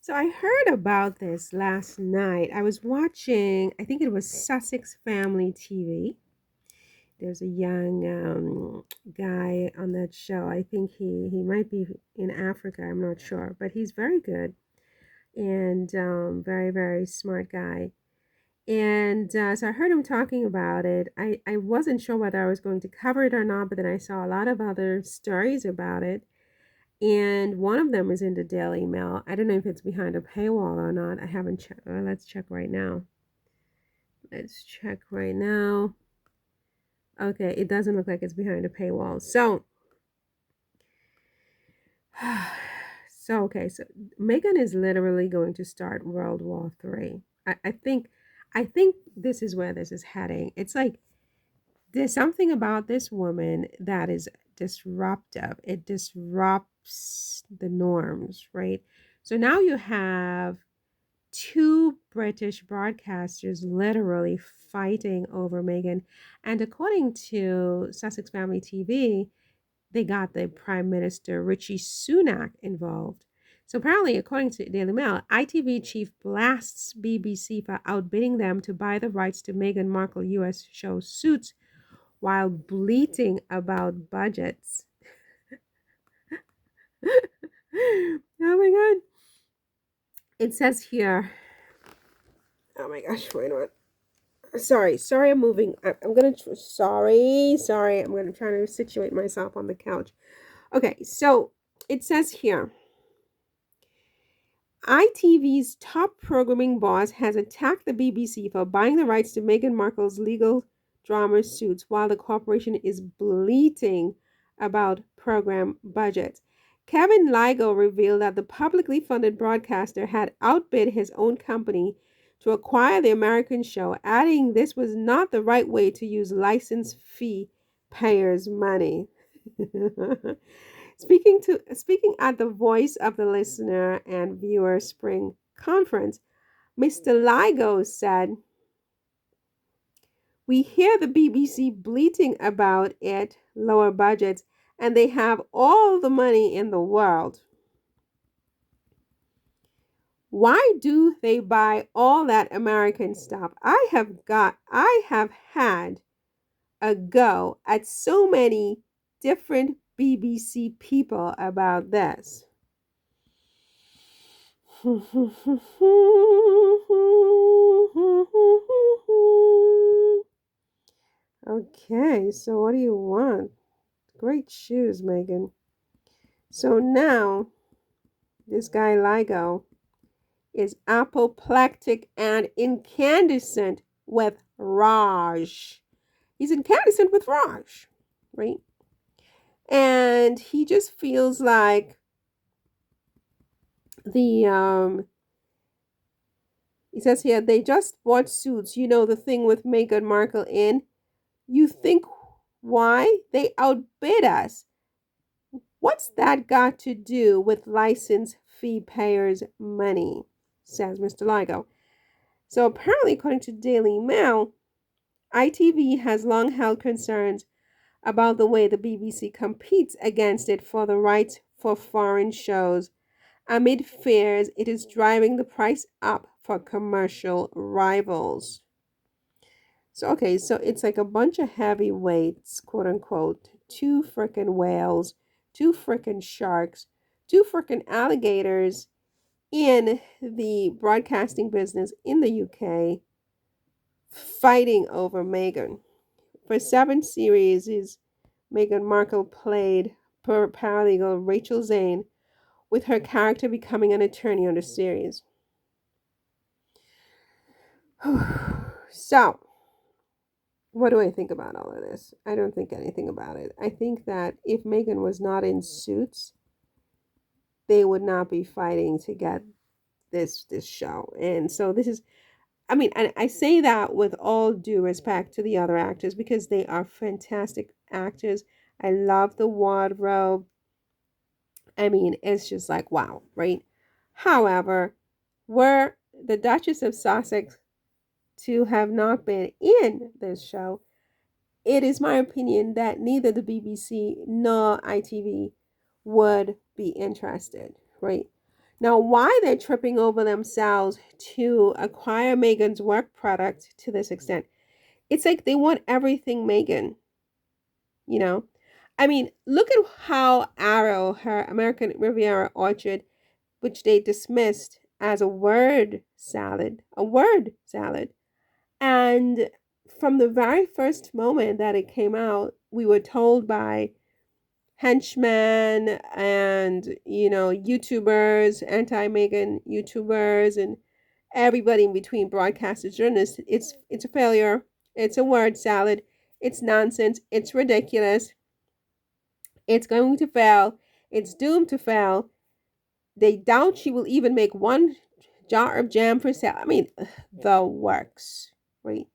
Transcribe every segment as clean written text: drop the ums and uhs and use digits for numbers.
So I heard about this last night. I was watching, I think it was Sussex Family TV. There's a young guy on that show. I think he might be in Africa. I'm not sure, but he's very good and very, very smart guy. And so I heard him talking about it. I wasn't sure whether I was going to cover it or not, but then I saw a lot of other stories about it. And one of them is in the Daily Mail. I don't know if it's behind a paywall or not. I haven't checked. Let's check right now. Let's check right now. Okay, it doesn't look like it's behind a paywall. So, so Meghan is literally going to start World War III. I think this is where this is heading. It's like there's something about this woman that is disruptive. It disrupts the norms, right? So now you have two British broadcasters literally fighting over Meghan. And according to Sussex Family TV, they got the Prime Minister Richie Sunak involved. So apparently, according to Daily Mail, ITV chief blasts BBC for outbidding them to buy the rights to Meghan Markle US show Suits while bleating about budgets. Oh my god. It says here, oh my gosh, wait a minute. Sorry, I'm moving. I'm gonna, sorry, I'm gonna try to situate myself on the couch. Okay, so it says here, ITV's top programming boss has attacked the BBC for buying the rights to Meghan Markle's legal drama Suits while the corporation is bleating about program budgets. Kevin Ligo revealed that the publicly funded broadcaster had outbid his own company to acquire the American show, adding this was not the right way to use license fee payers' money. Speaking at the Voice of the Listener and Viewer Spring Conference, Mr. Ligo said, "We hear the BBC bleating about it, lower budgets, and they have all the money in the world. Why do they buy all that American stuff? I have had a go at so many different BBC people about this." Okay, so what do you want? Great shoes, Meghan. So now this guy Ligo is apoplectic and incandescent with rage. He's incandescent with rage, right? And he just feels like the he says here, they just bought Suits, you know, the thing with Meghan Markle in. You think why? They outbid us. What's that got to do with license fee payers' money? Says Mr. Ligo. So apparently, according to Daily Mail, ITV has long held concerns about the way the BBC competes against it for the rights for foreign shows. Amid fears, it is driving the price up for commercial rivals. So it's like a bunch of heavyweights, quote unquote, two frickin' whales, two frickin' sharks, two frickin' alligators in the broadcasting business in the UK fighting over Meghan. For 7 series, Meghan Markle played paralegal Rachel Zane, with her character becoming an attorney on the series. So, what do I think about all of this? I don't think anything about it. I think that if Meghan was not in Suits, they would not be fighting to get this show. And so this is, I mean, and I say that with all due respect to the other actors because they are fantastic actors. I love the wardrobe. I mean, it's just like, wow, right? However, were the Duchess of Sussex to have not been in this show, it is my opinion that neither the BBC nor ITV would be interested, right? Now, why they're tripping over themselves to acquire Meghan's work product to this extent? It's like they want everything Meghan, you know? I mean, look at how Arrow, her American Riviera Orchard, which they dismissed as a word salad. And from the very first moment that it came out, we were told by henchmen and, YouTubers, anti-Meghan YouTubers, and everybody in between, broadcasters, journalists, it's a failure. It's a word salad. It's nonsense. It's ridiculous. It's going to fail. It's doomed to fail. They doubt she will even make one jar of jam for sale. I mean, the works, right?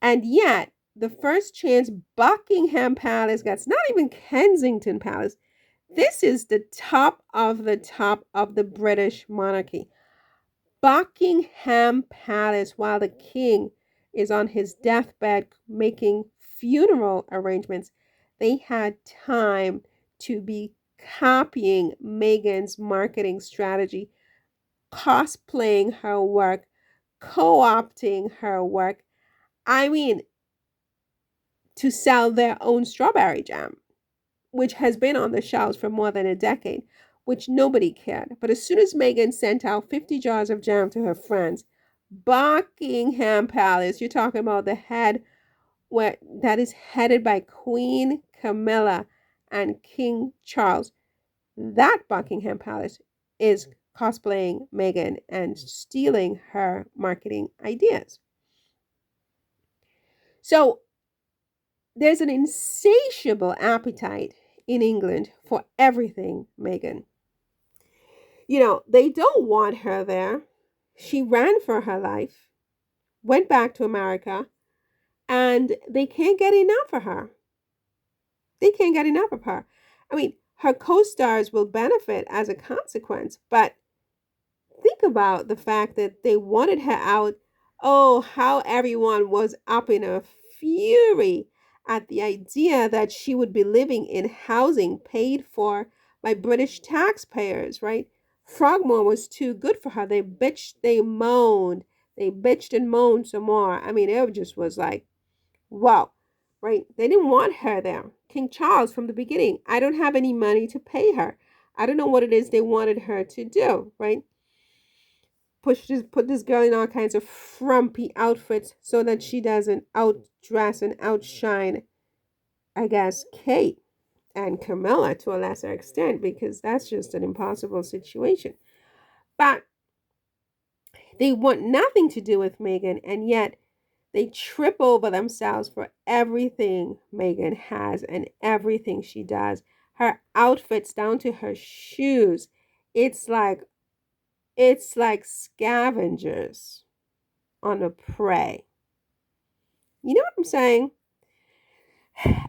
And yet, the first chance Buckingham Palace gets, not even Kensington Palace, this is the top of the British monarchy. Buckingham Palace, while the king is on his deathbed making funeral arrangements, they had time to be copying Meghan's marketing strategy, cosplaying her work, co-opting her work. I mean, to sell their own strawberry jam, which has been on the shelves for more than a decade, which nobody cared. But as soon as Meghan sent out 50 jars of jam to her friends, Buckingham Palace, you're talking about the head that is headed by Queen Camilla and King Charles. That Buckingham Palace is cosplaying Meghan and stealing her marketing ideas. So there's an insatiable appetite in England for everything Meghan. They don't want her there. She ran for her life, went back to America, and they can't get enough of her. They can't get enough of her. I mean, her co stars will benefit as a consequence, but think about the fact that they wanted her out. Oh, how everyone was up in a fury at the idea that she would be living in housing paid for by British taxpayers, right? Frogmore was too good for her. They bitched, they moaned, they bitched and moaned some more. I mean, it just was like, wow, right? They didn't want her there. King Charles, from the beginning, I don't have any money to pay her. I don't know what it is they wanted her to do, right? Put this girl in all kinds of frumpy outfits so that she doesn't outdress and outshine, I guess, Kate and Camilla to a lesser extent, because that's just an impossible situation. But they want nothing to do with Meghan, and yet they trip over themselves for everything Meghan has and everything she does. Her outfits down to her shoes. It's like scavengers on a prey. You know what I'm saying?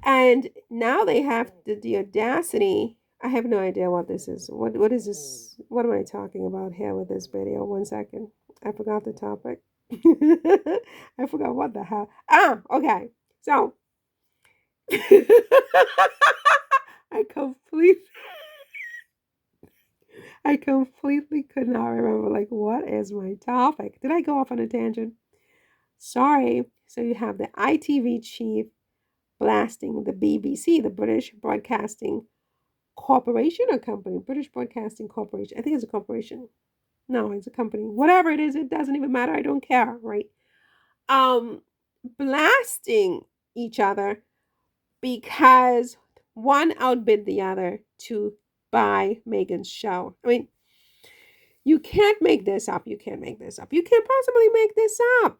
And now they have the audacity. I have no idea what this is. What is this? What am I talking about here with this video? 1 second. I forgot the topic. I forgot what the hell. Okay. So I completely could not remember, like, what is my topic? Did I go off on a tangent? Sorry. So you have the ITV chief blasting the BBC, the British Broadcasting Corporation or company? British Broadcasting Corporation. I think it's a corporation. No, it's a company. Whatever it is, it doesn't even matter. I don't care, right? Blasting each other because one outbid the other to buy Meghan's show. I mean, you can't make this up. You can't make this up. You can't possibly make this up.